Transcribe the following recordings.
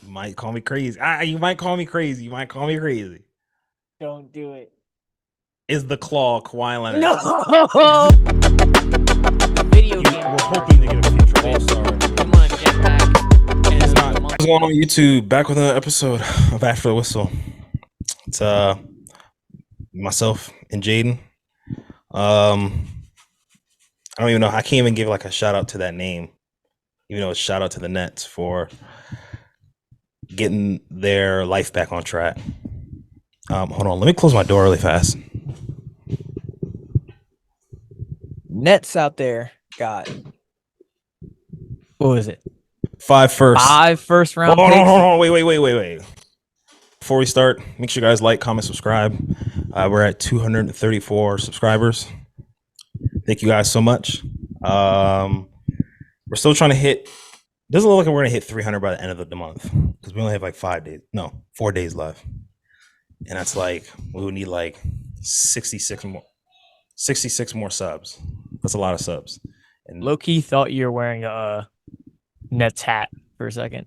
You might call me crazy. You might call me crazy. You might call me crazy. Don't do it. Is the claw Kawhi Leonard? No. Video game. We're hoping to get a future All-Star. Come on, get back. It's not. What's going on YouTube? Back with another episode of After the Whistle. It's myself and Jaden. I don't even know. I can't even give like a shout out to that name, even though it's shout out to the Nets for getting their life back on track. Hold on, let me close my door really fast. Nets out there got, what was it? 5 first. 5 first round Hold picks. on. Wait. Before we start, make sure you guys like, comment, subscribe. We're at 234 subscribers. Thank you guys so much. We're still trying to hit. Doesn't look like we're gonna hit 300 by the end of the month because we only have like 4 days left, and that's like we would need like 66 more subs. That's a lot of subs. And Low-key thought you were wearing a Nets hat for a second,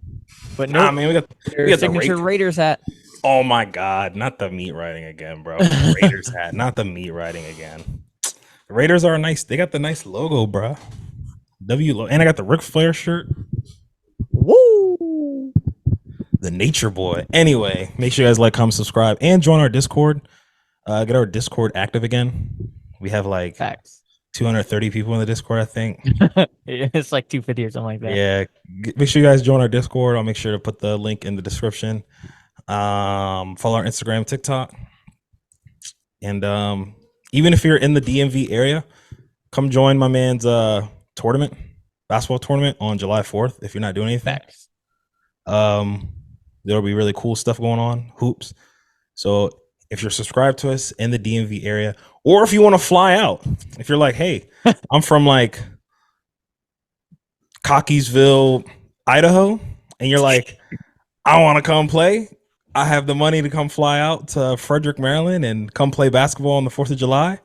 but no, nah, man, we got the signature Raiders hat. Oh my God, not the meat riding again, bro. Raiders hat, not the meat riding again. The Raiders are nice. They got the nice logo, bro. And I got the Ric Flair shirt. Woo! The Nature Boy. Anyway, make sure you guys like, comment, subscribe, and join our Discord. Get our Discord active again. We have like Facts. 230 people in the Discord, I think. It's like 250 or something like that. Yeah. Make sure you guys join our Discord. I'll make sure to put the link in the description. Follow our Instagram, TikTok. And even if you're in the DMV area, come join my man's basketball tournament on July 4th if you're not doing anything. Facts. There'll be really cool stuff going on, hoops. So if you're subscribed to us in the DMV area, or if you want to fly out, if you're like, hey, I'm from like Cockeysville, Idaho, and you're like, I want to come play. I have the money to come fly out to Frederick, Maryland, and come play basketball on the 4th of July.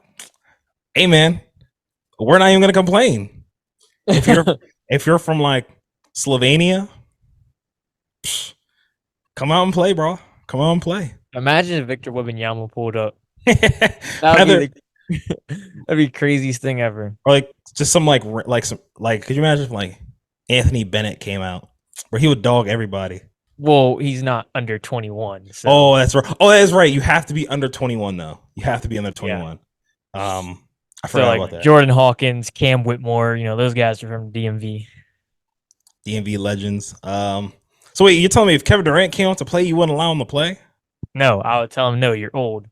Hey, man, we're not even going to complain. If you're from like Slovenia, come out and play, bro. Come out and play. Imagine if Victor Wembanyama pulled up. That'd be the craziest thing ever. Or like just some could you imagine if like Anthony Bennett came out where he would dog everybody? Well, he's not under 21. So. Oh, that's right. Oh, that's right. You have to be under 21 though. You have to be under 21. Yeah. I forgot about that. Jordan Hawkins, Cam Whitmore, those guys are from DMV. DMV legends. So wait, you're telling me if Kevin Durant came out to play, you wouldn't allow him to play? No, I would tell him, no, you're old.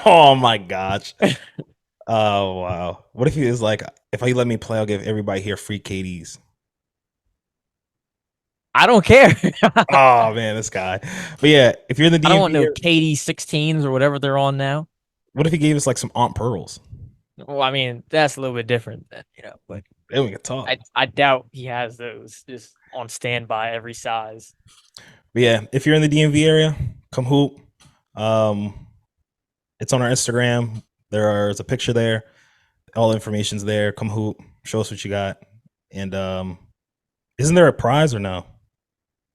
Oh my gosh. Oh wow. What if he was like, if you let me play, I'll give everybody here free KDs? I don't care. Oh man, this guy. But yeah, if you're in the DMV, I don't want no KD 16s or whatever they're on now. What if he gave us like some Aunt Pearls? Well, I mean, that's a little bit different than, but then we can talk. I doubt he has those just on standby every size. But yeah, if you're in the DMV area, come hoop. It's on our Instagram. There's a picture there. All the information's there. Come hoop. Show us what you got. And isn't there a prize or no?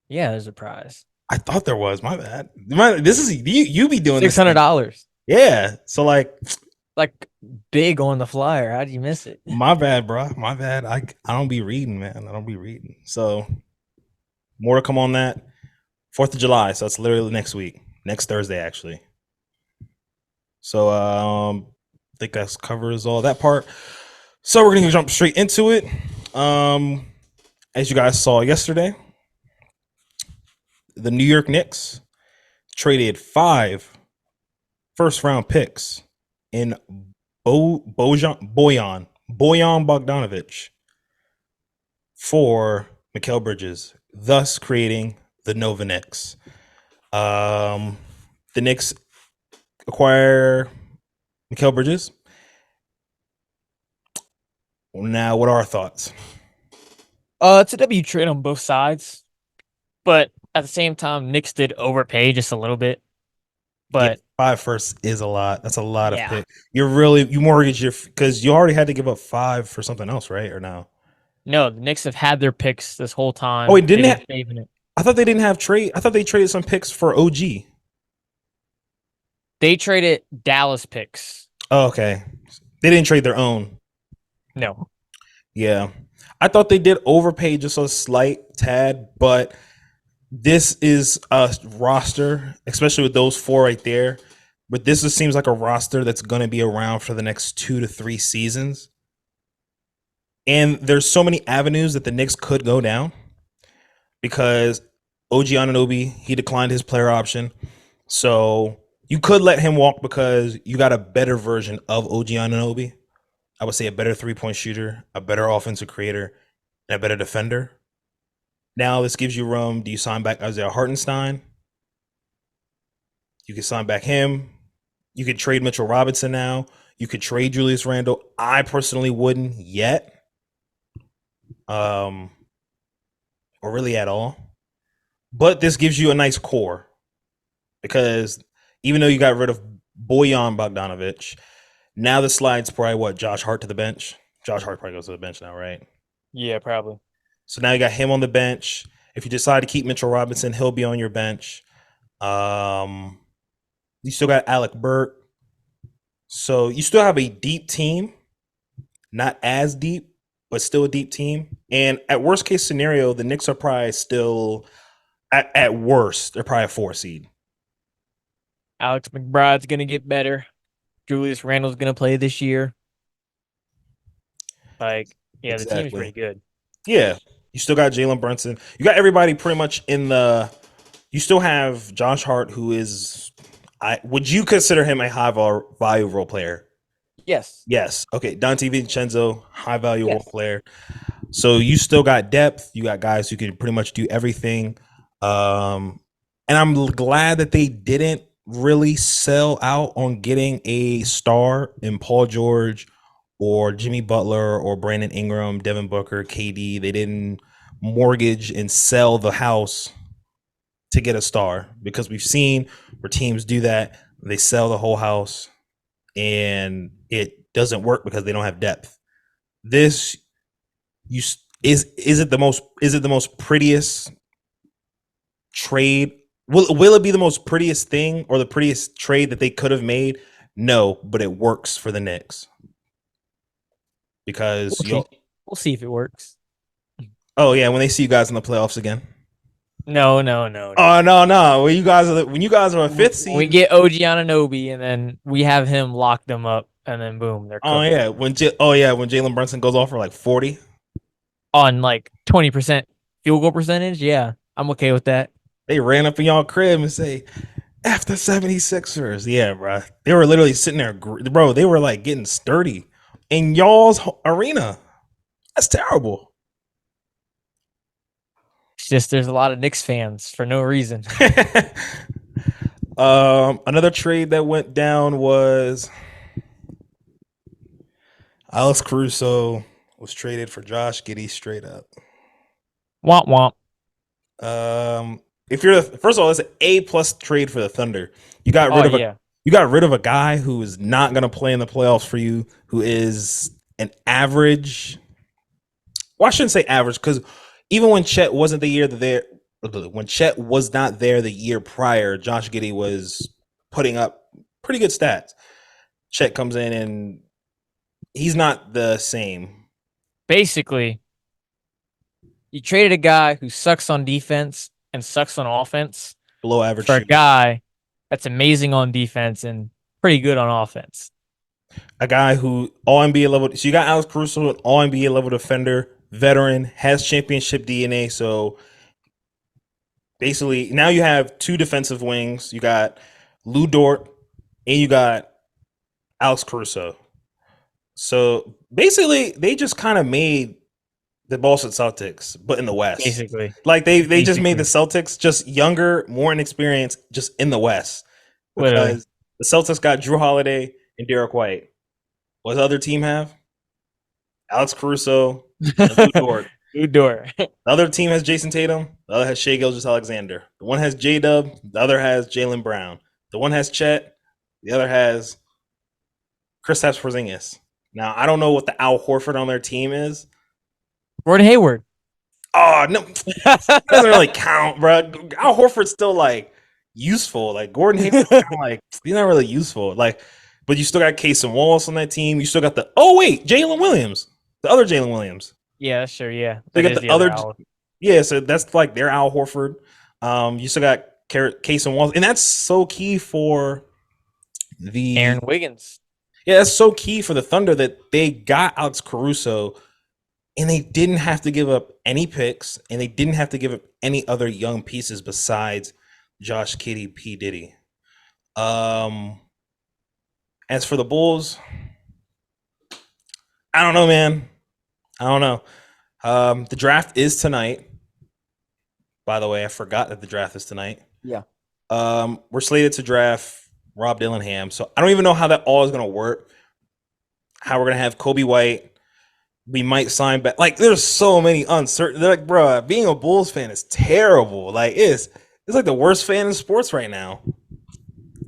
Yeah, there's a prize. I thought there was. My bad. This is you be doing $600. Yeah. So like big on the flyer. How did you miss it? My bad, bro. My bad. I don't be reading, man. I don't be reading. So more to come on that. 4th of July. So that's literally next week. Next Thursday, actually. So I think that covers all that part. So we're gonna jump straight into it. As you guys saw yesterday, the New York Knicks traded 5 first-round picks in Bojan Bogdanovic for Mikal Bridges, thus creating the Nova Knicks. The Knicks acquire Mikal Bridges. Now, what are our thoughts? It's a W trade on both sides, but at the same time, Knicks did overpay just a little bit. But 5 first is a lot. That's a lot of pick. You mortgage your because you already had to give up 5 for something else, right? Or no? No, the Knicks have had their picks this whole time. Oh, wait, didn't they? I thought they didn't have trade. I thought they traded some picks for OG. They traded Dallas picks. Oh, okay. They didn't trade their own. No. Yeah. I thought they did overpay just a slight tad, but this is a roster, especially with those four right there. But this just seems like a roster that's going to be around for the next 2 to 3 seasons. And there's so many avenues that the Knicks could go down because OG Anunoby, he declined his player option. So you could let him walk because you got a better version of OG Anunoby. I would say a better 3-point shooter, a better offensive creator, and a better defender. Now this gives you room. Do you sign back Isaiah Hartenstein? You can sign back him. You could trade Mitchell Robinson now. You could trade Julius Randle. I personally wouldn't yet. Or really at all. But this gives you a nice core. Because even though you got rid of Bojan Bogdanovic, now the slide's probably what? Josh Hart to the bench? Josh Hart probably goes to the bench now, right? Yeah, probably. So now you got him on the bench. If you decide to keep Mitchell Robinson, he'll be on your bench. You still got Alec Burke. So you still have a deep team. Not as deep, but still a deep team. And at worst case scenario, the Knicks are probably still, at worst, they're probably a 4 seed. Alex McBride's going to get better. Julius Randle's going to play this year. Like, yeah, the team is pretty good. Yeah. You still got Jalen Brunson. You got everybody pretty much in the. You still have Josh Hart, who is. Would you consider him a high value role player? Yes. Yes. Okay. Dante Vincenzo, high value role player. So you still got depth. You got guys who can pretty much do everything. And I'm glad that they didn't really sell out on getting a star in Paul George or Jimmy Butler or Brandon Ingram, Devin Booker, KD. They didn't mortgage and sell the house to get a star because we've seen where teams do that. They sell the whole house and it doesn't work because they don't have depth. This is it the most prettiest trade? Will it be the most prettiest thing or the prettiest trade that they could have made? No, but it works for the Knicks. Because we'll see if it works. Oh yeah, when they see you guys in the playoffs again. No. Oh no. When you guys are a 5th seed, we get OG Anunoby and then we have him lock them up and then boom, they're cooked. when Jalen Brunson goes off for like 40 on like 20% field goal percentage, yeah, I'm okay with that. They ran up in y'all crib and say, F the 76ers. Yeah, bro. They were literally sitting there, bro. They were like getting sturdy in y'all's arena. That's terrible. It's just there's a lot of Knicks fans for no reason. Another trade that went down was Alex Caruso was traded for Josh Giddey straight up. Womp womp. If you're first of all, it's an A+ trade for the Thunder. You got rid of a guy who is not going to play in the playoffs for you, who is an average. Well, I shouldn't say average because even when Chet wasn't when Chet was not there the year prior, Josh Giddey was putting up pretty good stats. Chet comes in and he's not the same. Basically, you traded a guy who sucks on defense and sucks on offense below average for a guy that's amazing on defense and pretty good on offense. A guy who all NBA level. So you got Alex Caruso, an all NBA level defender, veteran, has championship DNA. So basically, now you have 2 defensive wings. You got Lou Dort and you got Alex Caruso. So basically, they just kind of made the Boston Celtics, but in the West. Basically. Like they just made the Celtics just younger, more inexperienced, just in the West. Because literally. The Celtics got Drew Holiday and Derek White. What does the other team have? Alex Caruso and Lou Dort. Lou Dort. The other team has Jason Tatum. The other has Shai Gilgeous-Alexander. The one has J-Dub. The other has Jaylen Brown. The one has Chet. The other has Kristaps Porzingis. Now, I don't know what the Al Horford on their team is. Gordon Hayward. Oh no, that doesn't really count, bro. Al Horford's still like useful. Like Gordon Hayward, kind of like he's not really useful. Like, but you still got Case and Wallace on that team. You still got the Jalen Williams, the other Jalen Williams. Yeah, sure. Yeah, They that got is the the other other, Al. yeah. So that's like their Al Horford. You still got Case and Wallace, and that's so key for the Aaron Wiggins. yeah, that's so key for the Thunder that they got Alex Caruso and they didn't have to give up any picks and they didn't have to give up any other young pieces besides Josh Kitty P. Diddy. Um, as for the Bulls, I don't know, man. I don't know. The draft is tonight. By the way, I forgot that the draft is tonight. Yeah. We're slated to draft Rob Dillingham, so I don't even know how that all is going to work. How we're going to have Kobe White. We might sign back. Like, there's so many uncertain. They're like, bro, being a Bulls fan is terrible. Like, it's like the worst fan in sports right now.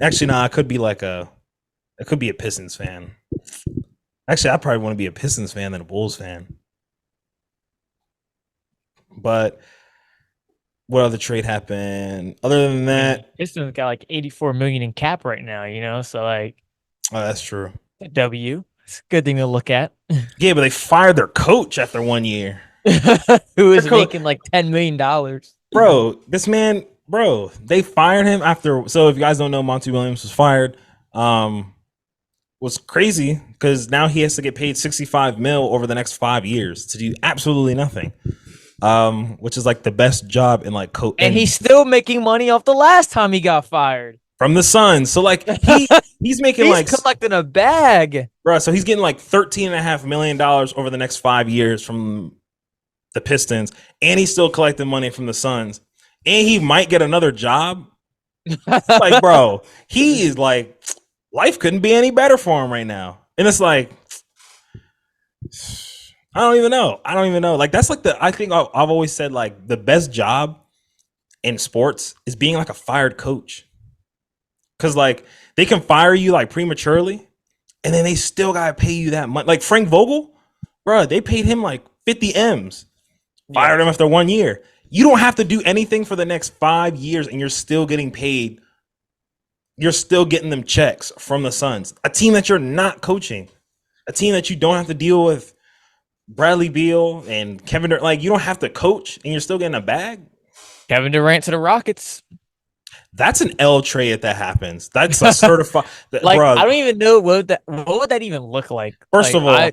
Actually, nah, it could be a Pistons fan. Actually, I probably want to be a Pistons fan than a Bulls fan. But what other trade happened? Other than that, Pistons got like 84 million in cap right now, so like oh, that's true. a W. It's a good thing to look at. Yeah, but they fired their coach after 1 year. Who is making like $10 million. Bro, this man, bro, they fired him after. So if you guys don't know, Monty Williams was fired. Was crazy because now he has to get paid 65 mil over the next 5 years to do absolutely nothing. Which is like the best job in like and he's still making money off the last time he got fired from the Suns. So like he's making he's like collecting a bag, bro. So he's getting like $13.5 million over the next 5 years from the Pistons, and he's still collecting money from the Suns, and he might get another job. Like, bro, he is like, life couldn't be any better for him right now. And it's like, I don't even know. Like, that's like I think I've always said, like, the best job in sports is being like a fired coach. Cause like they can fire you like prematurely and then they still gotta pay you that much. Like Frank Vogel, bro, they paid him like 50 M's. Fired him after 1 year. You don't have to do anything for the next 5 years and you're still getting paid. You're still getting them checks from the Suns. A team that you're not coaching. A team that you don't have to deal with Bradley Beal and Kevin Durant. Like, you don't have to coach and you're still getting a bag. Kevin Durant to the Rockets. That's an L trade if that happens. That's a certified. Like, bro, I don't even know what would that even look like. First like, of all,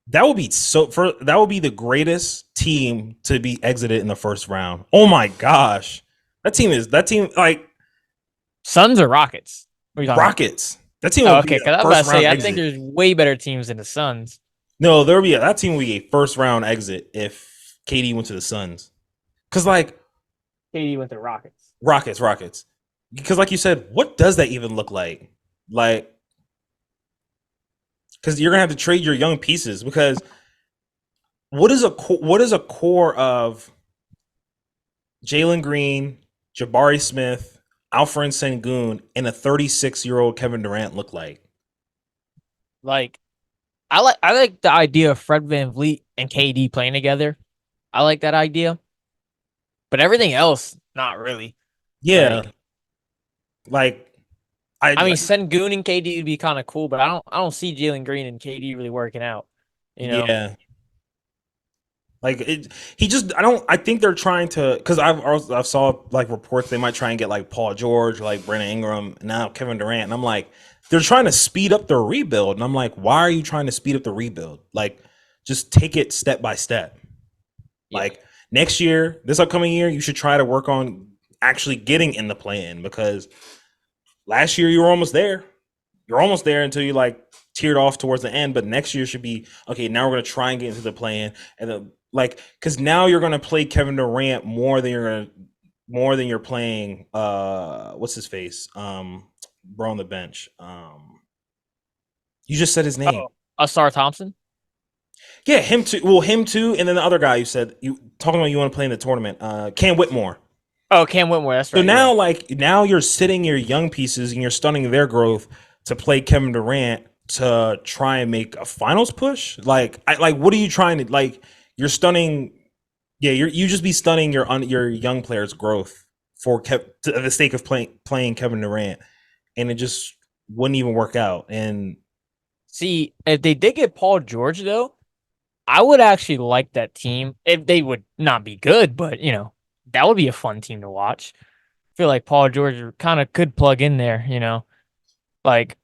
that would be that would be the greatest team to be exited in the first round. Oh my gosh. That team like Suns or Rockets? What are you talking Rockets. About? That team okay, because I was about to say, I think there's way better teams than the Suns. No, that team would be a first round exit if KD went to the Suns. Because like KD went to Rockets. Rockets. Because like you said, what does that even look like? Like, because you're gonna have to trade your young pieces. Because what is a core of Jalen Green, Jabari Smith, Alfred Sengun, and a 36-year-old Kevin Durant look like? Like, I like the idea of Fred VanVleet and KD playing together. I like that idea, but everything else, not really. Yeah, I mean, Sengun and KD would be kind of cool, but I don't see Jalen Green and KD really working out. Yeah. Like I think they're trying to, because I've saw like reports they might try and get like Paul George, like Brandon Ingram, and now Kevin Durant, and I'm like, they're trying to speed up their rebuild, and I'm like, why are you trying to speed up the rebuild? Like, just take it step by step. Yeah. Like next year, this upcoming year, you should try to work on actually getting in the play-in, because last year you were almost there. You're almost there until you like teared off towards the end. But next year should be okay. Now we're gonna try and get into the play-in, and then like, because now you're gonna play Kevin Durant more than you're playing what's his face bro on the bench. You just said his name. Asar Thompson. Yeah, him too. Well, him too, and then the other guy you said you talking about you want to play in the tournament. Cam Whitmore. Oh, Cam Whitmore. That's right. So now, now you're sitting your young pieces and you're stunning their growth to play Kevin Durant to try and make a finals push. Like what are you trying to like? You're stunning Yeah, you just be stunning your young players' growth for to the sake of playing Kevin Durant, and it just wouldn't even work out. And See, if they did get Paul George though, I would actually like that team. If they would not be good, but that would be a fun team to watch. I feel like Paul George kind of could plug in there, Like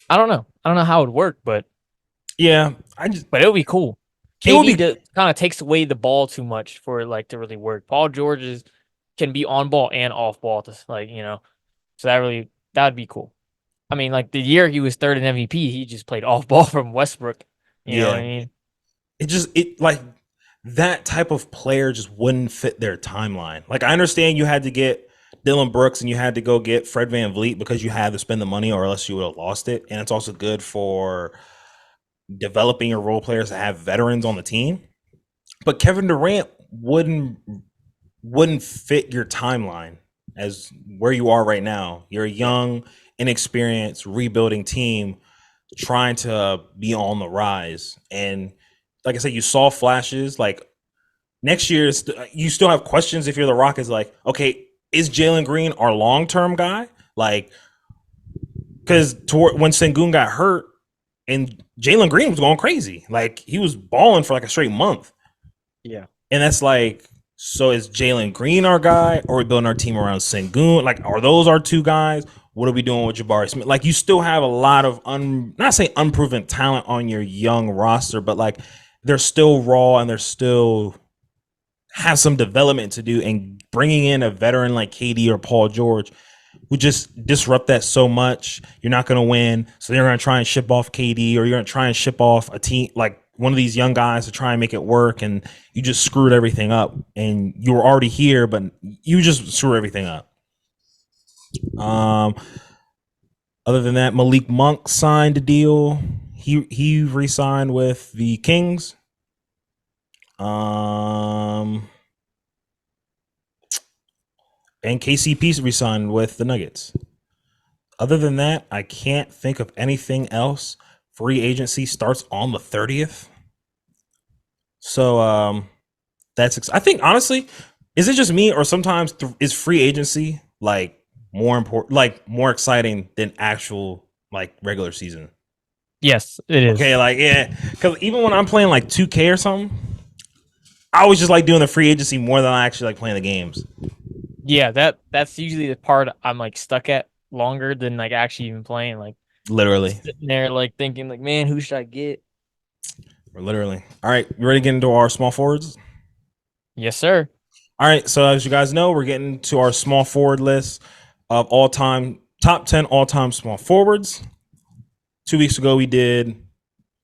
I don't know. I don't know how it would work, but yeah, it would be cool. it would KD be kind of takes away the ball too much for it like to really work. Paul George can be on ball and off ball to so that would be cool. I mean, like the year he was third in MVP, he just played off ball from Westbrook. You know what I yeah. mean? It like that type of player just wouldn't fit their timeline. Like I understand you had to get Dylan Brooks and you had to go get Fred VanVleet because you had to spend the money or else you would have lost it. And it's also good for developing your role players to have veterans on the team. But Kevin Durant wouldn't fit your timeline as where you are right now. You're a young, inexperienced, rebuilding team trying to be on the rise. And like I said, you saw flashes. Like next year, you still have questions if you're the Rockets. Like, okay, is Jalen Green our long term guy? Like, because when Sengun got hurt and Jalen Green was going crazy, like he was balling for like a straight month. Yeah. And that's like, so is Jalen Green our guy, or are we building our team around Sengun? Like, are those our two guys? What are we doing with Jabari Smith? Like, you still have a lot of not say unproven talent on your young roster, but like they're still raw and they're still have some development to do. And bringing in a veteran like KD or Paul George would just disrupt that so much. You're not going to win, so they're going to try and ship off KD, or you're going to try and ship off a team like one of these young guys to try and make it work, and you just screwed everything up. And you were already here, but you just screw everything up. Other than that, Malik Monk signed a deal. He re-signed with the Kings. And KCP re-signed with the Nuggets. Other than that, I can't think of anything else. Free agency starts on the 30th. So that's I think honestly, is it just me, or sometimes is free agency like more important, like more exciting than actual like regular season? Yes, it is. Okay, like yeah, because even when I'm playing like 2K or something, I always just like doing the free agency more than I actually like playing the games. Yeah, that's usually the part I'm like stuck at longer than like actually even playing. Like Literally, sitting there like thinking like, man, who should I get? literally. All right, you ready to get into our small forwards? Yes, sir. All right, so as you guys know, we're getting to our small forward list of top 10 all-time small forwards. 2 weeks ago, we did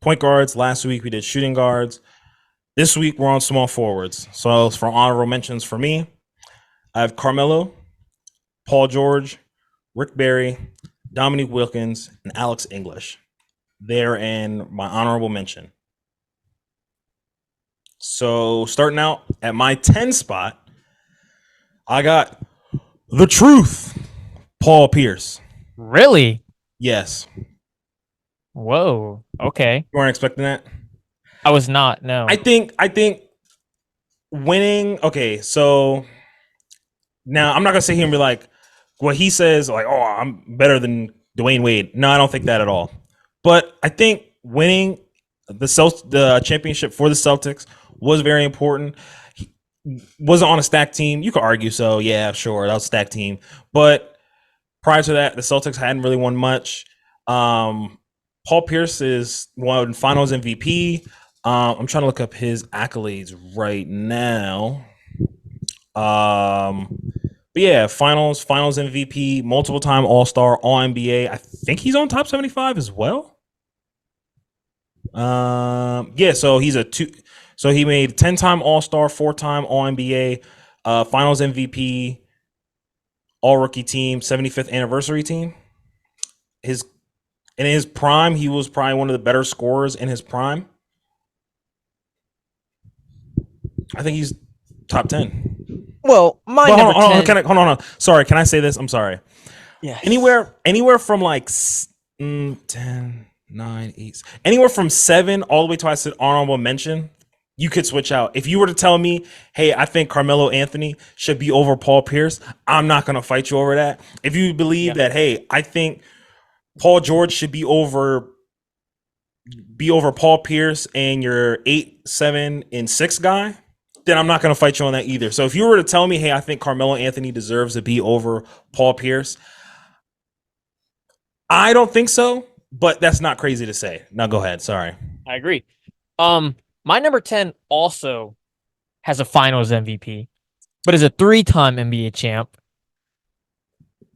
point guards. Last week, we did shooting guards. This week, we're on small forwards. So for honorable mentions for me, I have Carmelo, Paul George, Rick Barry, Dominique Wilkins, and Alex English. They're in my honorable mention. So starting out at my 10 spot, I got the truth, Paul Pierce. Really? Yes. Whoa. Okay. You weren't expecting that? I was not. No. I think winning. Okay, so now I'm not gonna sit here and be like, what he says, like, oh, I'm better than Dwayne Wade. No, I don't think that at all. But I think winning the championship for the Celtics was very important. He wasn't on a stacked team. You could argue so. Yeah, sure, that was a stacked team. But prior to that, the Celtics hadn't really won much. Paul Pierce is won Finals MVP. I'm trying to look up his accolades right now. But yeah, Finals MVP, multiple time All-Star, All NBA. I think he's on top 75 as well. Yeah, so he's a two. So he made 10-time All-Star, 4-time All NBA, Finals MVP, All Rookie Team, 75th anniversary team. In his prime, he was probably one of the better scorers in his prime. I think he's top 10. Well, my But number 10. hold on. Sorry, can I say this? I'm sorry. Yeah. Anywhere from like 10, 9, 8, anywhere from 7 all the way to I said honorable mention. you could switch out. If you were to tell me, hey, I think Carmelo Anthony should be over Paul Pierce, I'm not going to fight you over that. If you believe that, hey, I think Paul George should be over Paul Pierce and your 8, 7, and 6 guy, then I'm not going to fight you on that either. So if you were to tell me, hey, I think Carmelo Anthony deserves to be over Paul Pierce, I don't think so, but that's not crazy to say. Now go ahead. Sorry. I agree. My number 10 also has a Finals MVP, but is a 3-time NBA champ.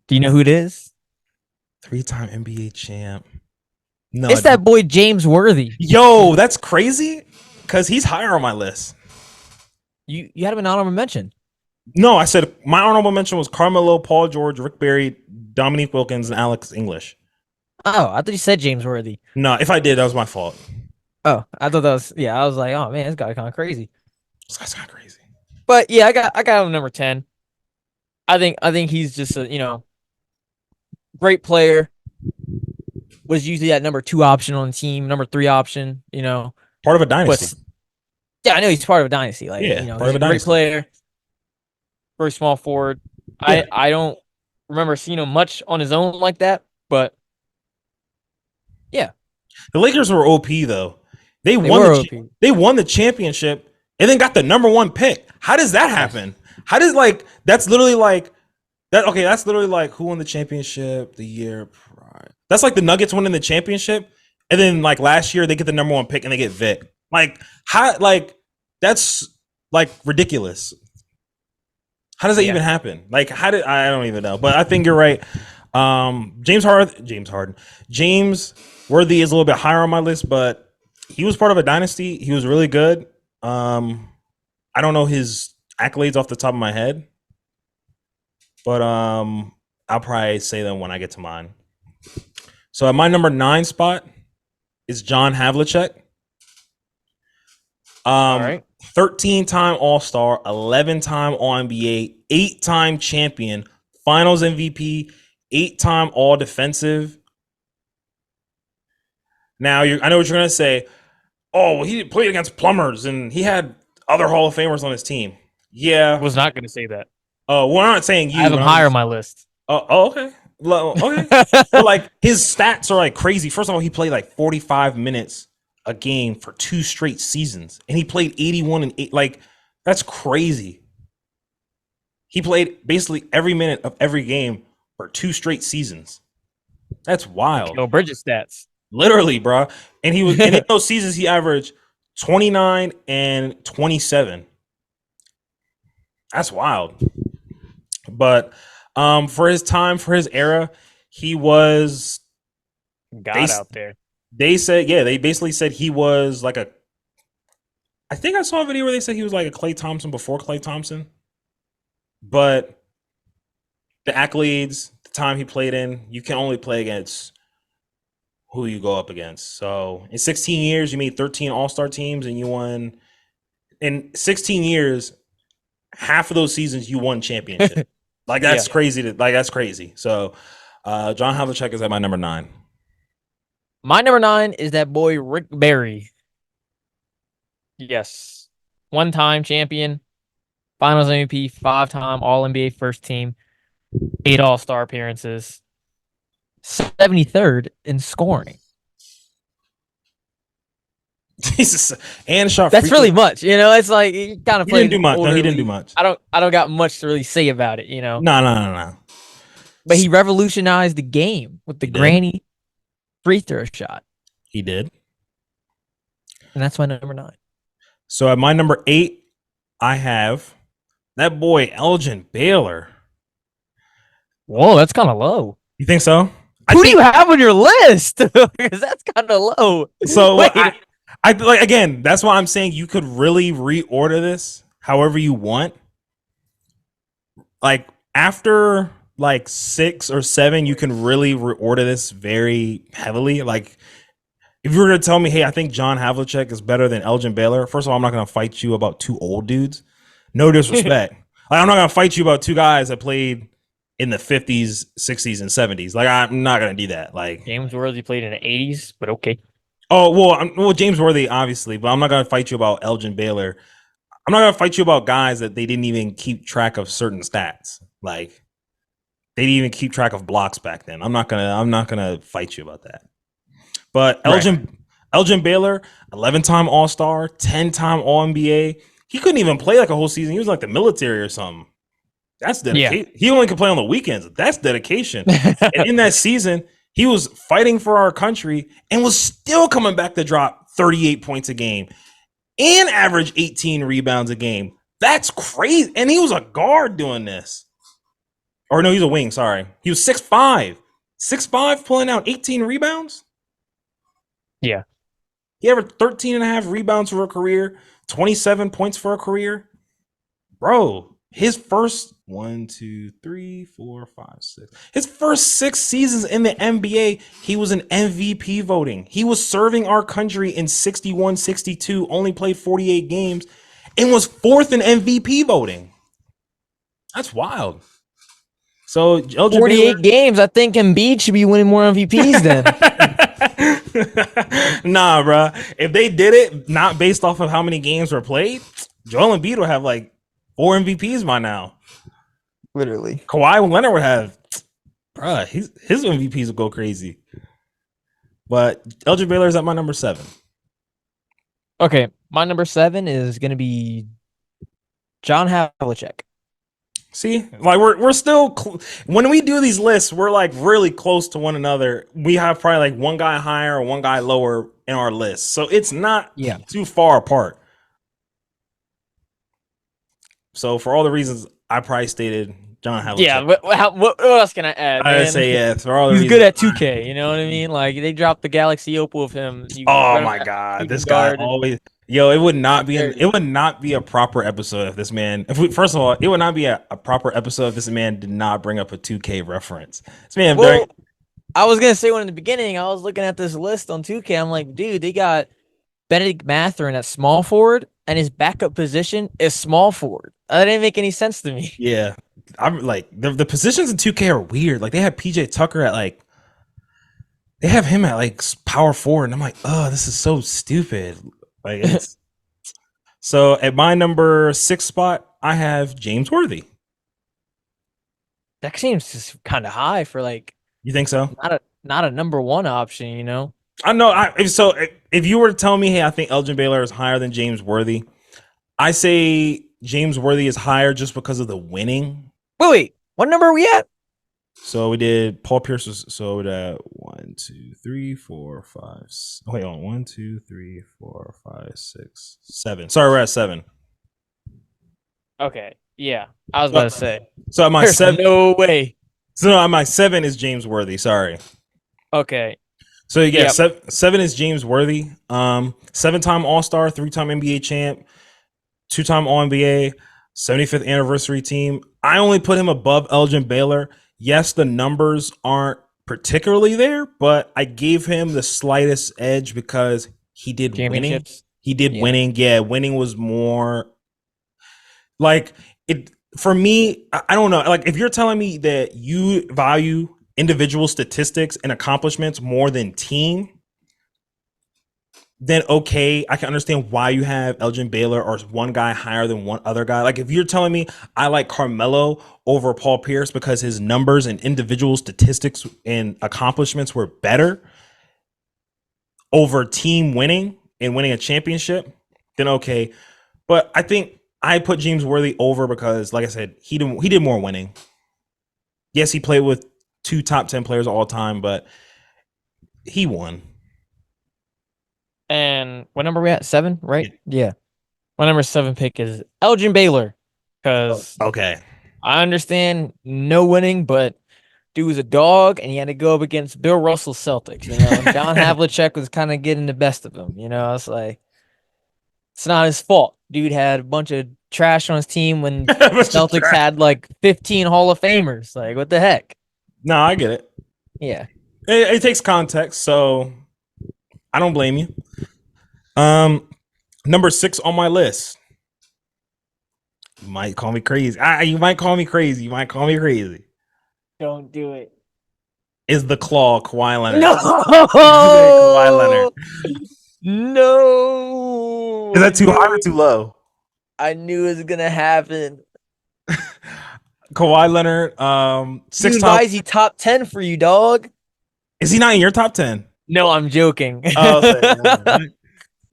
Do you know who it is? 3-time NBA champ. No, It's that boy James Worthy. Yo, that's crazy because he's higher on my list. You had him an honorable mention. No, I said my honorable mention was Carmelo, Paul George, Rick Barry, Dominique Wilkins, and Alex English. Oh, I thought you said James Worthy. No, if I did, that was my fault. Oh, I thought that was I was like, oh man, this guy kind of crazy. That's kind of crazy. But yeah, I got him number 10. I think he's just a great player. Was usually that number 2 option on the team, number 3 option. Part of a dynasty. Yeah, I know he's part of a dynasty. Like part of a dynasty. Great player, very small forward. Yeah. I don't remember seeing him much on his own like that, but yeah. The Lakers were OP though. They won the championship and then got the number 1 pick. How does that happen? How does that's literally like that? Okay, that's literally like who won the championship the year prior. That's like the Nuggets winning the championship, and then like last year they get the number 1 pick and they get Vic. Like how? That's like ridiculous. How does that even happen? Like I don't even know. But I think you're right. James Worthy is a little bit higher on my list, but he was part of a dynasty. He was really good. I don't know his accolades off the top of my head, but I'll probably say them when I get to mine. So at my number 9 spot is John Havlicek. All right. 13-time All-Star, 11-time All-NBA, 8-time champion, Finals MVP, 8-time All-Defensive. Now, I know what you're going to say. Oh, well, he played against plumbers, and he had other Hall of Famers on his team. Yeah. I was not going to say that. Well, I'm not saying you. I have him higher on my list. Oh, okay. Okay. But, his stats are, crazy. First of all, he played, 45 minutes a game for 2 straight seasons, and he played 81 and 8. That's crazy. He played basically every minute of every game for 2 straight seasons. That's wild. No Bridges stats. Literally, bro. And he was in those seasons he averaged 29 and 27. That's wild. But for his time, for his era, he was God out there. They said, they basically said he was I think I saw a video where they said he was like a Klay Thompson before Klay Thompson. But the accolades, the time he played in, you can only play against who you go up against. So in 16 years, you made 13 All-Star teams and you won. In 16 years, half of those seasons you won championship. That's crazy. That's crazy. So John Havlicek is at my number 9. My number 9 is that boy Rick Barry. Yes. 1-time champion, Finals MVP, 5-time All-NBA first team, 8 All-Star appearances, 73rd in scoring. Jesus, and shot. That's really much, It's like he kind of played. He didn't do much. No, he didn't do much. I don't got much to really say about it, No. But he revolutionized the game with the granny free throw shot. He did, and that's my number 9. So at my number 8, I have that boy Elgin Baylor. Whoa, that's kind of low. You think so? Who do you have on your list? Because that's kind of low. So I again, that's why I'm saying you could really reorder this however you want. After 6 or 7, you can really reorder this very heavily. If you were to tell me, hey, I think John Havlicek is better than Elgin Baylor, first of all, I'm not going to fight you about 2 old dudes. No disrespect. I'm not going to fight you about 2 guys that played in the 50s, 60s, and 70s. I'm not going to do that. James Worthy played in the 80s, but okay. Oh well, James Worthy obviously, but I'm not gonna fight you about Elgin Baylor. I'm not gonna fight you about guys that they didn't even keep track of certain stats. Like they didn't even keep track of blocks back then. I'm not gonna fight you about that. But Right. Elgin Baylor, 11-time All Star, 10-time All NBA. He couldn't even play like a whole season. He was like the military or something. That's Yeah. dedication. He only could play on the weekends. That's dedication. And in that season, he was fighting for our country and was still coming back to drop 38 points a game and average 18 rebounds a game. That's crazy. And he was a guard doing this. Or no, he's a wing. Sorry. He was 6'5. 6'5 pulling out 18 rebounds. Yeah. He averaged 13 and a half rebounds for a career, 27 points for a career. Bro, his first 1, 2, 3, 4, 5, 6. His first 6 seasons in the NBA, he was an MVP voting. He was serving our country in 61, 62, only played 48 games, and was fourth in MVP voting. That's wild. So Elgin Baylor. 48 games. I think Embiid should be winning more MVPs then. Nah, bro. If they did it not based off of how many games were played, Joel Embiid would have like 4 MVPs by now. Literally. Kawhi Leonard would have, bruh, his MVPs would go crazy. But Elgin Baylor is at my number 7. Okay, my number 7 is gonna be John Havlicek. See, like we're still when we do these lists, we're like really close to one another. We have probably like one guy higher or one guy lower in our list, so it's not too far apart. So for all the reasons I probably stated, John Havlicek. Yeah, what else can I add? I Man? say yeah. For all the He's reasons, good at 2K. You know what I mean? Like they dropped the Galaxy Opal of him. Oh my god, this guy always. Yo, it would not be a proper episode if this man. First of all, it would not be a proper episode if this man did not bring up a 2K reference. This man. Well, I was gonna say one in the beginning. I was looking at this list on 2K. I'm like, dude, they got Benedict Mathurin at small forward, and his backup position is small forward. That didn't make any sense to me. Yeah, I'm like the positions in 2K are weird. Like they have PJ Tucker at like. They have him at like power forward, and I'm like, oh, this is so stupid. Like, so at my number 6 spot, I have James Worthy. That seems just kind of high for like. You think so? Not a number 1 option, you know. I know. So if you were to tell me, hey, I think Elgin Baylor is higher than James Worthy, I say James Worthy is higher just because of the winning. Wait, what number are we at? So we did Paul Pierce was so at 1, 2, 3, 4, 5. Wait on 1, 2, 3, 4, 5, 6, 7. Sorry, we're at 7. Okay, yeah, I was about to say. So at my 7, no way. So no, my 7 is James Worthy. Sorry. Okay. So yeah, 7 is James Worthy. 7-time All-Star, 3-time NBA champ, 2-time All-NBA, 75th anniversary team. I only put him above Elgin Baylor. Yes, the numbers aren't particularly there, but I gave him the slightest edge because he did winning. He did winning. Yeah, winning was more like it for me. I don't know. Like if you're telling me that you value individual statistics and accomplishments more than team, then okay, I can understand why you have Elgin Baylor or one guy higher than one other guy. Like if you're telling me I like Carmelo over Paul Pierce because his numbers and individual statistics and accomplishments were better over team winning and winning a championship, then okay. But I think I put James Worthy over because, like I said, he did more winning. Yes, he played with 2 top 10 players all time, but he won. And what number are we at? 7, right? Yeah. My number 7 pick is Elgin Baylor. Because okay, I understand no winning, but dude was a dog, and he had to go up against Bill Russell Celtics. You know, John Havlicek was kind of getting the best of him. You know, it's like it's not his fault. Dude had a bunch of trash on his team when Celtics had like 15 Hall of Famers. Like, what the heck? No, I get it. Yeah, it takes context, so I don't blame you. Number 6 on my list. You might call me crazy. You might call me crazy. Don't do it. is the claw Kawhi Leonard. No, Kawhi Leonard. no. Is that too high or too low? I knew it was gonna happen. Kawhi Leonard, six Dude, time. why is he top 10 for you, dog? Is he not in your top 10? No, I'm joking. Oh,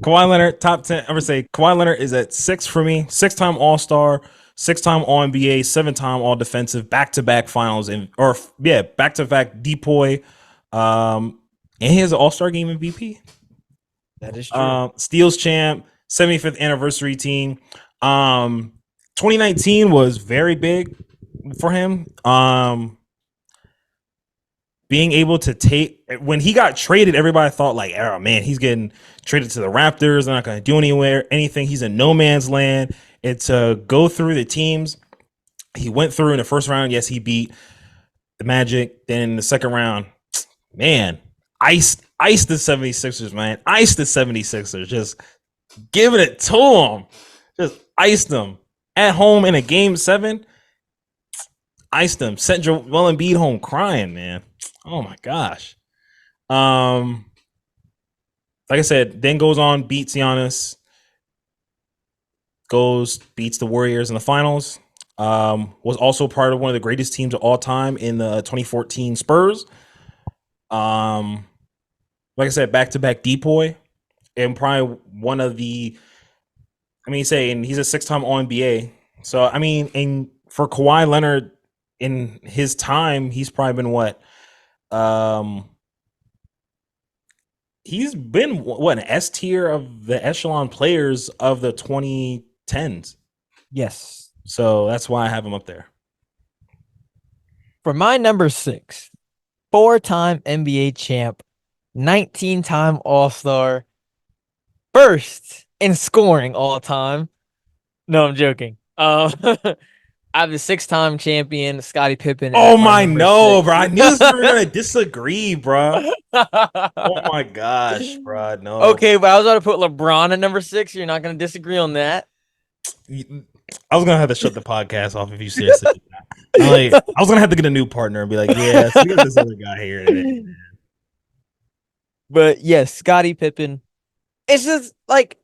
Kawhi Leonard, top 10. I'm gonna say Kawhi Leonard is at 6 for me. 6-time All-Star, 6-time All-NBA, 7-time All-Defensive, back-to-back finals, back-to-back DPOY. And he has an All-Star game MVP. That is true. Steals champ, 75th anniversary team. 2019 was very big for him. Being able to take, when he got traded, everybody thought like, oh man, he's getting traded to the Raptors. They're not going to do anything. He's in no man's land. It's go through the teams. He went through in the first round. Yes, he beat the Magic. Then in the second round, man, iced the 76ers, man. Iced the 76ers. Just giving it to him. Just iced them. At home in a game 7, iced them. Sent Joel Embiid home crying, man. Oh my gosh. Like I said, then goes on, beats Giannis, beats the Warriors in the finals. Was also part of one of the greatest teams of all time in the 2014 Spurs. Like I said, back-to-back DPOY, and probably one of the, and he's a 6-time All-NBA. So, and for Kawhi Leonard in his time, he's probably been what? He's been an S tier of the echelon players of the 2010s. Yes. So that's why I have him up there. For my number 6, 4-time NBA champ, 19-time All-Star, first in scoring all time. No, I'm joking. I have the 6-time champion, Scottie Pippen. Oh my no, bro! I knew we were gonna disagree, bro. Oh my gosh, bro! No. Okay, but I was about to put LeBron at number 6. You're not gonna disagree on that. I was gonna have to shut the podcast off if you seriously did that. I was gonna have to get a new partner and be like, yeah, so we got this other guy here today. But yes, Scottie Pippen. It's just like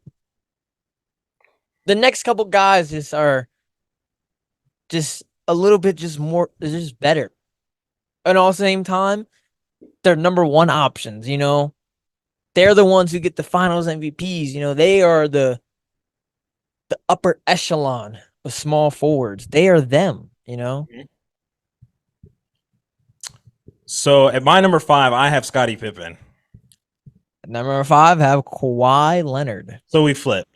the next couple guys just are just a little bit just more, they're just better. And all the same time, they're number 1 options, you know? They're the ones who get the finals MVPs, you know? They are the upper echelon of small forwards. They are them, you know? So at my number 5, I have Scottie Pippen. At number 5, I have Kawhi Leonard. So we flip.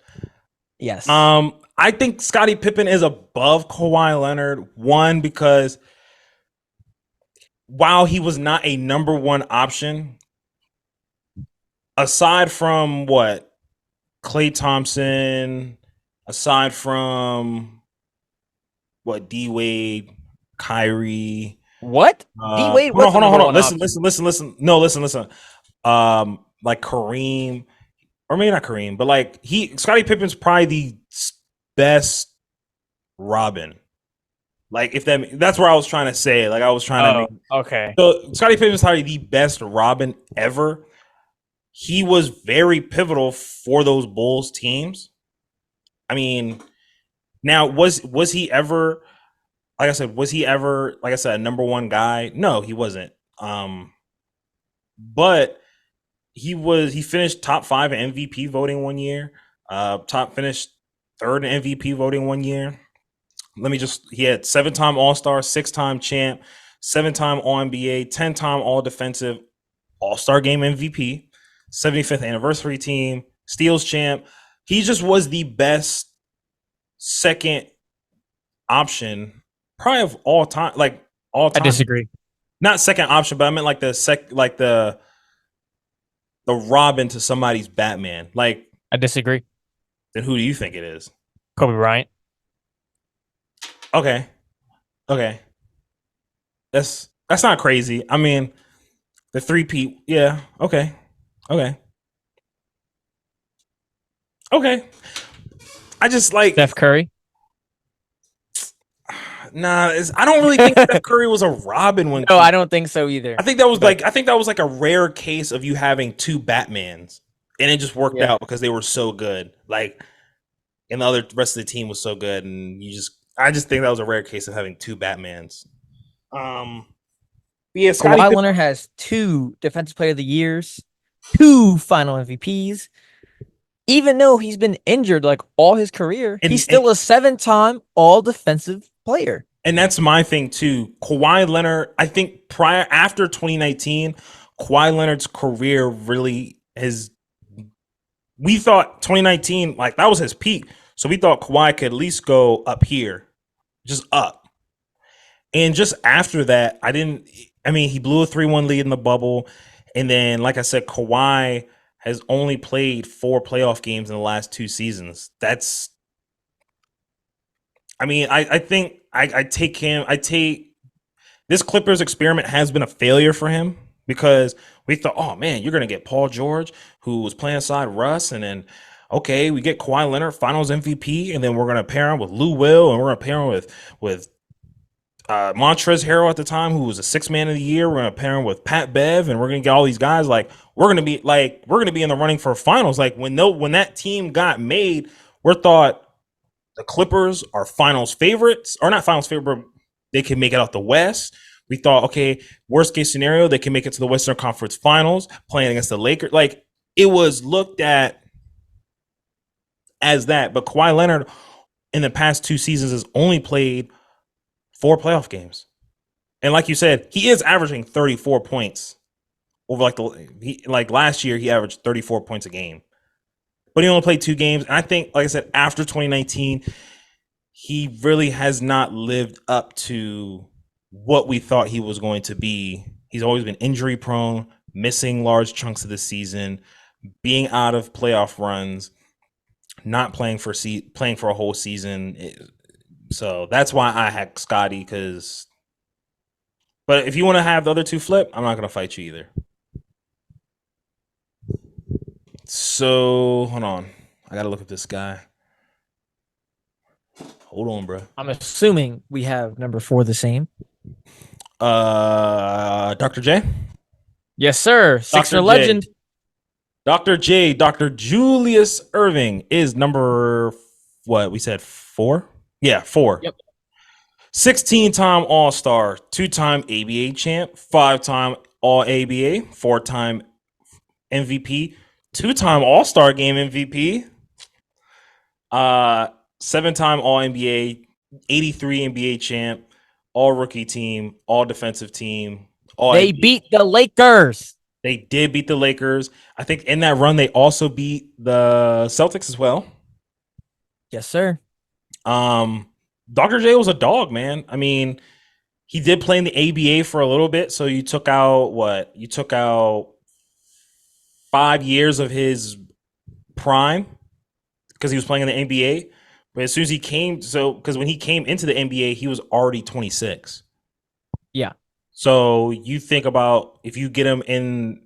Yes. I think Scottie Pippen is above Kawhi Leonard. One, because while he was not a number 1 option, aside from Klay Thompson, aside from D Wade, Kyrie. What? D Wade? Hold on. Listen. No, listen. Like Kareem, or maybe not Kareem, but like Scottie Pippen's probably the best Robin. Like if that's where I was trying to say. Like I was trying to. Okay. So Scottie Pippen's probably the best Robin ever. He was very pivotal for those Bulls teams. I mean, now was he ever? Like I said, was he ever? Like I said, a number 1 guy? No, he wasn't. But he finished top 5 in MVP voting one year. Finished 3rd in MVP voting one year. He had 7-time All-Star, 6-time champ, 7-time All-NBA, 10-time All-Defensive, All-Star Game MVP, 75th anniversary team, steals champ. He just was the best second option probably of all time. Like all time. I disagree. Not second option, but I meant like the Robin to somebody's Batman. Like I disagree. Then who do you think it is? Kobe Bryant. Okay. That's not crazy. I mean, the 3-peat. Yeah. Okay. I just like Steph Curry. Nah, I don't really think Steph Curry was a Robin when. No, I don't think so either. I think that was But like a rare case of you having two Batmans, and it just worked yeah, out because they were so good. Like, and the other rest of the team was so good, and I just think that was a rare case of having two Batmans. Yeah, Scotty. Kawhi Leonard has 2 Defensive Player of the Years, 2 Final MVPs. Even though he's been injured like all his career, he's still a 7-time All Defensive Player. And that's my thing too. Kawhi Leonard, I think after 2019, Kawhi Leonard's career really has. We thought 2019, like that was his peak. So we thought Kawhi could at least go up here, just up. And just after that, he blew a 3-1 lead in the bubble. And then, like I said, Kawhi has only played 4 playoff games in the last 2 seasons. I think I take this Clippers experiment has been a failure for him because we thought, oh man, you're gonna get Paul George, who was playing aside Russ, and then okay, we get Kawhi Leonard, Finals MVP, and then we're gonna pair him with Lou Will, and we're gonna pair him with Montrezl Harrell at the time, who was a 6th man of the year. We're gonna pair him with Pat Bev, and we're gonna get all these guys. Like we're gonna be in the running for finals. Like when that team got made, we thought the Clippers are finals favorites, or not finals favorite, but they can make it out the West. We thought, okay, worst case scenario, they can make it to the Western Conference Finals, playing against the Lakers. Like it was looked at as that. But Kawhi Leonard in the past 2 seasons has only played 4 playoff games. And like you said, he is averaging 34 points over like last year, he averaged 34 points a game. But he only played 2 games. And I think, like I said, after 2019, he really has not lived up to what we thought he was going to be. He's always been injury prone, missing large chunks of the season, being out of playoff runs, not playing for a whole season. So that's why I had Scotty. But if you want to have the other 2 flip, I'm not going to fight you either. So hold on, I gotta look at this guy. Hold on, bro. I'm assuming we have number 4 the same. Dr. J. Yes, sir. Sixer legend. Dr. J. Dr. Julius Erving is number what we said 4. Yeah, 4. Yep. 16-time All-Star, 2-time ABA champ, 5-time All ABA, 4-time MVP. 2-time All-Star Game MVP, 7-time All NBA, 83 NBA champ, All Rookie Team, All Defensive Team. They beat the Lakers. They did beat the Lakers. I think in that run they also beat the Celtics as well. Yes, sir. Dr. J was a dog, man. I mean, he did play in the ABA for a little bit, so you took out 5 years of his prime because he was playing in the NBA. But as soon as he came, because when he came into the NBA, he was already 26. Yeah. So you think about if you get him in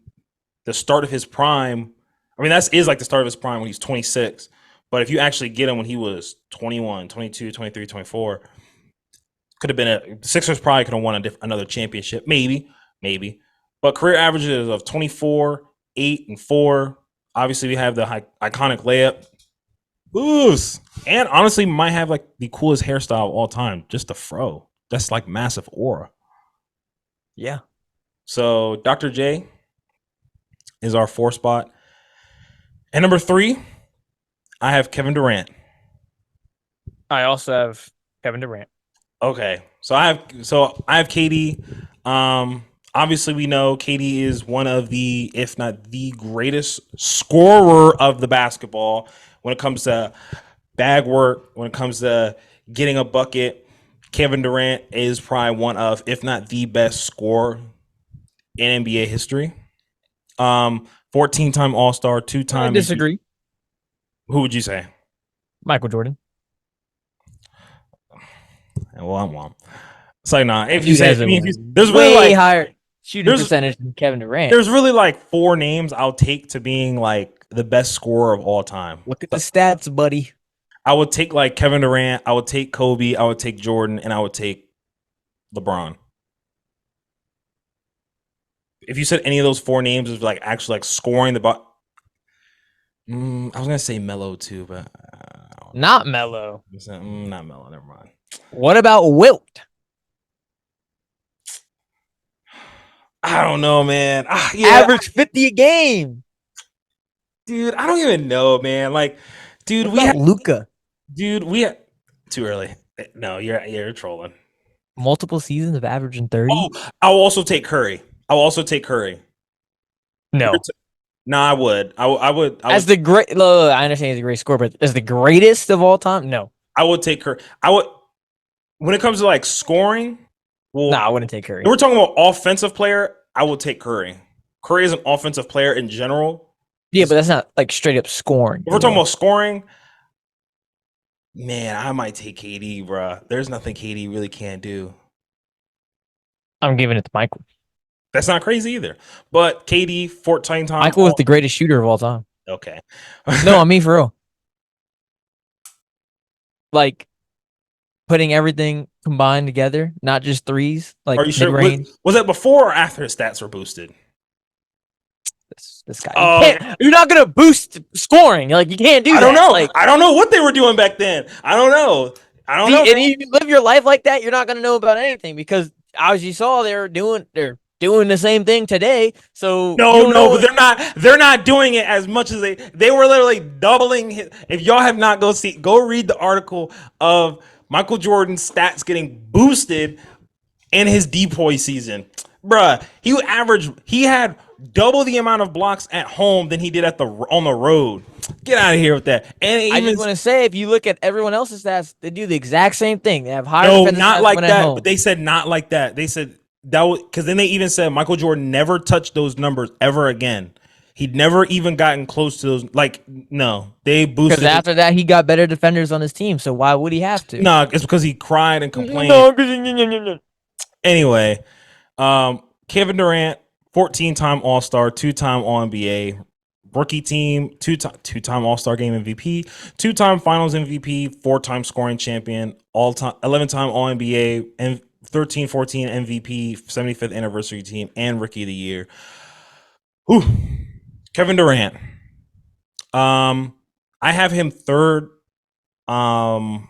the start of his prime, I mean, that is like the start of his prime when he's 26. But if you actually get him when he was 21, 22, 23, 24, could have been the Sixers probably could have won another championship. Maybe. But career averages of 24, 8, and 4. Obviously, we have the iconic layup. Oof. And honestly, might have like the coolest hairstyle of all time. Just a fro. That's like massive aura. Yeah. So Dr. J is our 4 spot. And number 3, I have Kevin Durant. I also have Kevin Durant. Okay. So I have KD. Obviously, we know KD is one of the, if not the greatest scorer of the basketball when it comes to bag work, when it comes to getting a bucket. Kevin Durant is probably one of, if not the best scorer in NBA history. 14-time All-Star, 2-time. I disagree. Who would you say? Michael Jordan. Well, I'm wrong. It's like, nah. If you say, there's way really higher shooting percentage than Kevin Durant. There's really like 4 names I'll take to being like the best scorer of all time. Look at the stats, buddy. I would take like Kevin Durant, I would take Kobe, I would take Jordan, and I would take LeBron. If you said any of those four names is like actually like scoring the ball, I was gonna say Melo too, but Not Melo. not Melo. Never mind. What about Wilt? I don't know, man. Average 50 a game. Dude, I don't even know, man. Like, dude, What about Luka? Dude, we had too early. No, you're trolling. Multiple seasons of averaging 30. Oh, I'll also take Curry. No. No, I would. I would. As the great, look, I understand he's a great scorer, but as the greatest of all time, no. I would take Curry. I would. When it comes to like scoring, well, No, I wouldn't take Curry. If we're talking about offensive player, I would take Curry. Curry is an offensive player in general. Yeah, but that's not like straight up scoring. If we're talking about scoring, man, I might take KD, bro. There's nothing KD really can't do. I'm giving it to Michael. That's not crazy either. But KD, 14 times. Michael is the greatest shooter of all time. Okay. No, I mean for real. Like putting everything combined together, not just threes. Like are you sure? mid-range. Was that before or after his stats were boosted? This guy. You're not gonna boost scoring. Like you can't do that. I don't know. Like, I don't know what they were doing back then. I don't know. And if you live your life like that, you're not gonna know about anything because as you saw, they're doing the same thing today. So no, but they're not doing it as much as they were literally doubling his. If y'all have not go read the article of Michael Jordan's stats getting boosted in his DPOY season. Bruh, he had double the amount of blocks at home than he did on the road. Get out of here with that. And I just want to say, if you look at everyone else's stats, they do the exact same thing. They have higher. No, not like that. But they said not like that. They said that was because then they even said Michael Jordan never touched those numbers ever again. He'd never even gotten close to those. Like, no, they boosted. Because after that, he got better defenders on his team. So why would he have to? No, it's because he cried and complained. Anyway, Kevin Durant, 14-time All-Star, 2-time All-NBA, rookie team, two-time All-Star Game MVP, 2-time Finals MVP, 4-time scoring champion, all-time 11-time All-NBA, and 13-14 MVP, 75th anniversary team, and Rookie of the Year. Whew. Kevin Durant. I have him third. I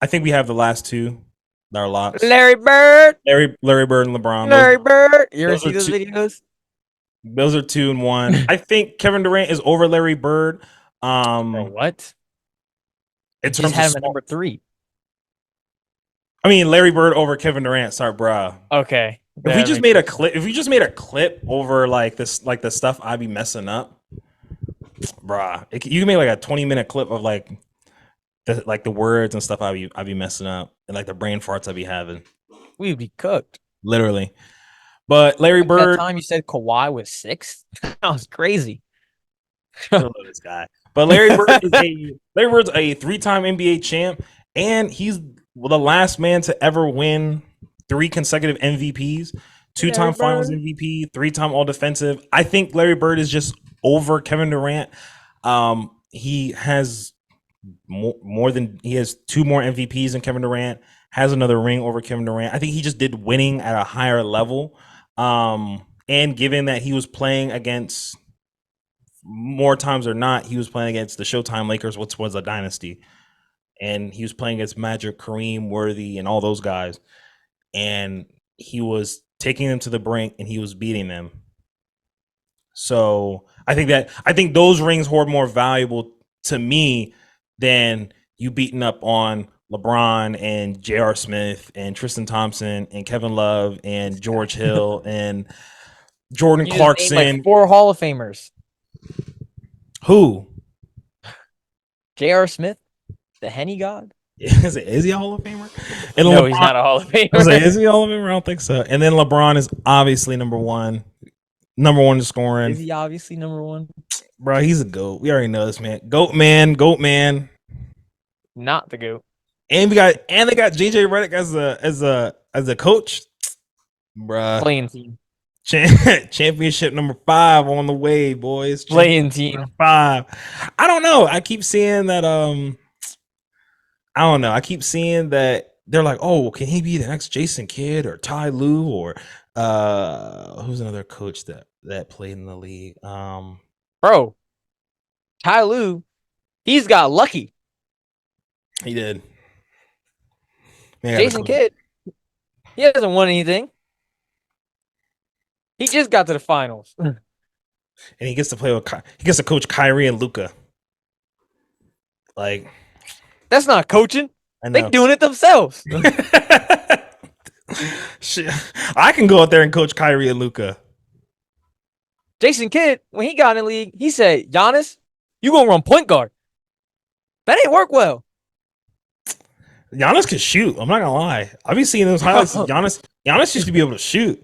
think we have the last two. Our locks. Larry Bird, Larry Bird, and LeBron. Larry Bird. You ever see those videos? Those are 2 and 1. I think Kevin Durant is over Larry Bird. What? It's just had him at number 3. I mean, Larry Bird over Kevin Durant. Sorry, bro. Okay. If we just made a clip over like this, like the stuff I'd be messing up, bruh. You can make like a 20-minute clip of like the words and stuff I'd be messing up and like the brain farts I'd be having. We'd be cooked. Literally. But Larry Bird. That time you said Kawhi was 6th? That was crazy. I love this guy. But Larry Bird's a 3-time NBA champ, and he's the last man to ever win 3 consecutive MVPs, 2-time Finals MVP, 3-time All Defensive. I think Larry Bird is just over Kevin Durant. He has he has 2 more MVPs than Kevin Durant, has another ring over Kevin Durant. I think he just did winning at a higher level. And given that he was playing against, more times or not, he was playing against the Showtime Lakers, which was a dynasty. And he was playing against Magic, Kareem, Worthy, and all those guys. And he was taking them to the brink and he was beating them. So I think those rings hold more valuable to me than you beating up on LeBron and J.R. Smith and Tristan Thompson and Kevin Love and George Hill and Jordan Clarkson. Like 4 Hall of Famers. Who? J.R. Smith, the Henny God. Is he a Hall of Famer? And no, he's not a Hall of Famer. Is he a Hall of Famer? I don't think so. And then LeBron is obviously number one in scoring. Is he obviously number 1? Bro, he's a GOAT. We already know this, man. GOAT man. Not the GOAT. And they got JJ Redick as a coach. Bruh. Playing team. Championship number 5 on the way, boys. Playing team 5. I don't know. I keep seeing that I don't know. I keep seeing that they're like, oh, can he be the next Jason Kidd or Ty Lue or who's another coach that played in the league? Bro, Ty Lue, he's got lucky. He did. Man, Jason Kidd, he hasn't won anything. He just got to the finals. and he gets to play with he gets to coach Kyrie and Luca. Like, that's not coaching. I know. They doing it themselves. Shit. I can go out there and coach Kyrie and Luca. Jason Kidd, when he got in the league, he said, Giannis, you gonna run point guard. That ain't work well. Giannis can shoot. I'm not gonna lie. I've been seeing those highlights. Giannis used to be able to shoot.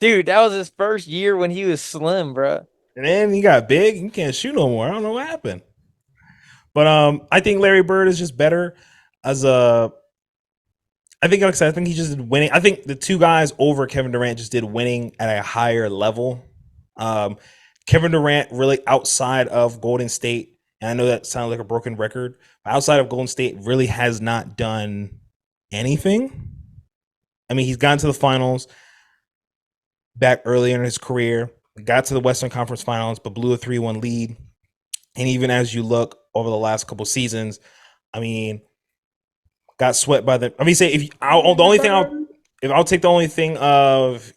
Dude, that was his first year when he was slim, bro. And then he got big. He can't shoot no more. I don't know what happened. But I think Larry Bird is just better as a. I think, like I said, I think he just did winning. I think the two guys over Kevin Durant just did winning at a higher level. Kevin Durant really outside of Golden State, and I know that sounds like a broken record, but outside of Golden State really has not done anything. I mean, he's gotten to the finals back earlier in his career, got to the Western Conference Finals, but blew a 3-1 lead. And even as you look over the last couple seasons, I mean, got swept by the. I mean, say if I'll take the only thing of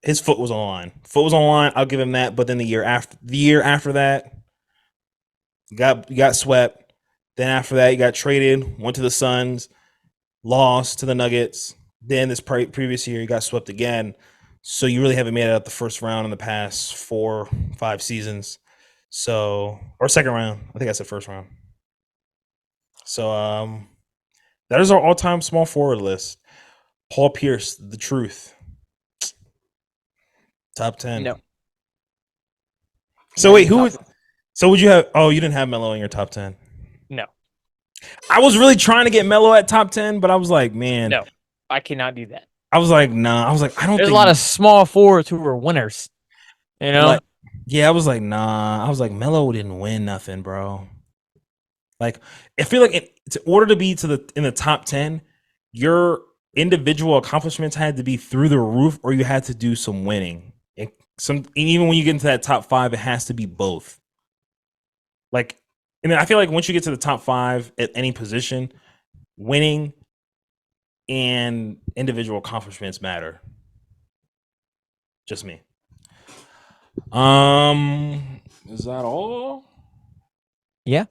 his foot was on the line. Foot was on the line. I'll give him that. But then the year after that, you got swept. Then after that, you got traded. Went to the Suns, lost to the Nuggets. Then this previous year, you got swept again. So you really haven't made it out the first round in the past 4-5 seasons. So, or second round. I think I said first round. So that is our all-time small forward list. Paul Pierce, the truth. Top 10. No. So wait, so would you have you didn't have Melo in your top 10? No. I was really trying to get Melo at top 10, but I was like, man. No, I cannot do that. I was like, nah. I was like, I don't There's think a lot of small forwards who were winners. You know? Like, yeah, I was like, nah. I was like, Melo didn't win nothing, bro. Like, I feel like in order to be in the top 10, your individual accomplishments had to be through the roof, or you had to do some winning. And even when you get into that top 5, it has to be both. Like, and I feel like once you get to the top 5 at any position, winning and individual accomplishments matter. Just me. Is that all? Yeah.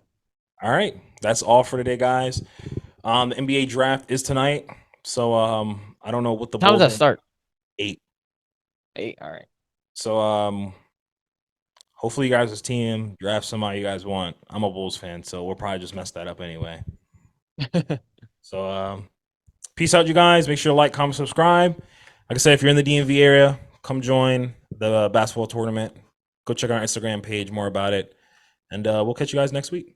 All right. That's all for today, guys. The NBA draft is tonight. So I don't know what the How does that start? 8. 8, all right. So hopefully you guys' team draft somebody you guys want. I'm a Bulls fan, so we'll probably just mess that up anyway. So peace out, you guys. Make sure to like, comment, subscribe. Like I said, if you're in the DMV area, come join the basketball tournament. Go check out our Instagram page, more about it. And we'll catch you guys next week.